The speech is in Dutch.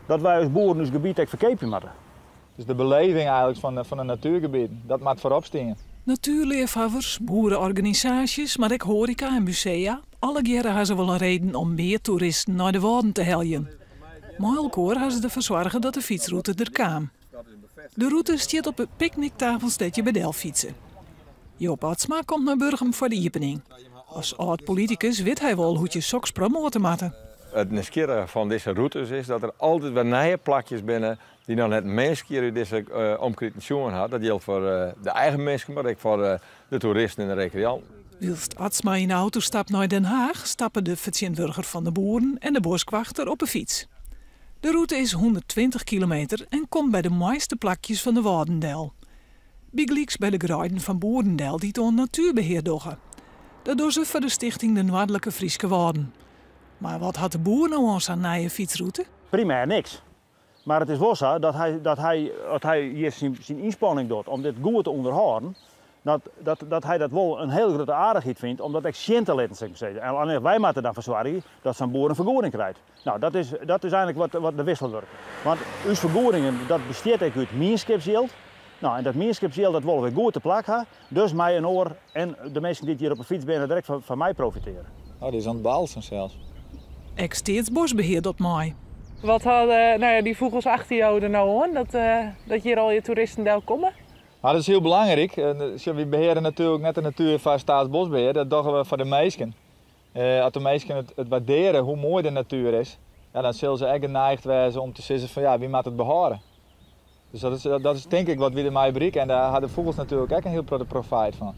dat wij als boeren ons gebied ook verkepen moeten. Dus de beleving eigenlijk van een natuurgebied, dat moet voorop staan. Natuurleefhavers, boerenorganisaties, maar ook horeca en musea. Alle keren hebben ze wel een reden om meer toeristen naar de Wadden te heljen. Maar elkoor hebben ze ervoor zorgen dat de fietsroute er kwam. De route staat op het picknicktafelstekje bij Delfietsen. Joop Atsma komt naar Burgum voor de opening. Als oud-politicus weet hij wel hoe je soks promoten moeten. Het nieuwsgierige van deze routes is dat er altijd weer nieuwe plakjes binnen die dan het meest keer uit deze omkringen had. Dat geldt voor de eigen mensen, maar ook voor de toeristen en de recreanten. Wilst Atsma in de auto stapt naar Den Haag, stappen de vertegenwoordiger van de boeren en de boswachter op een fiets. De route is 120 kilometer en komt bij de mooiste plakjes van de Wadendel. Biglieks bij de Gruiden van Boerendel die toon natuurbeheer doggen. Dat doen ze voor de stichting de Noordelijke Frieske Wadden. Maar wat had de boer nou aan zijn nieuwe fietsroute? Primair niks. Maar het is wel zo dat hij hier zijn inspanning doet om dit goed te onderhouden. Dat hij dat wel een heel grote aardigheid vindt om dat echt zien te laten zeggen. En alleen wij moeten dan verzorgen dat zijn boer een vergoeding krijgt. Nou, dat is eigenlijk wat de wissel wordt. Want onze vergoedingen, dat bestaat ook uit mierskipszield. Nou, en dat mierskipszield dat willen we goed te plak hebben. Dus mij een oor en de mensen die hier op de fiets zijn direct van mij profiteren. Oh, die is aan het balsen zelfs. Ek steeds bosbeheer dat mooi. Wat hadden die vogels achter jou er nou aan, dat hier al je toeristen komen? Maar dat is heel belangrijk. We beheren natuurlijk net de natuur van Staatsbosbeheer, dat doen we voor de meesten. Als de meesten het waarderen hoe mooi de natuur is, ja, dan zullen ze echt geneigd zijn om te zeggen van ja, wie moet het behouden. Dus dat is denk ik wat we ermee bereiken en daar hadden de vogels natuurlijk ook een heel grote profijt van.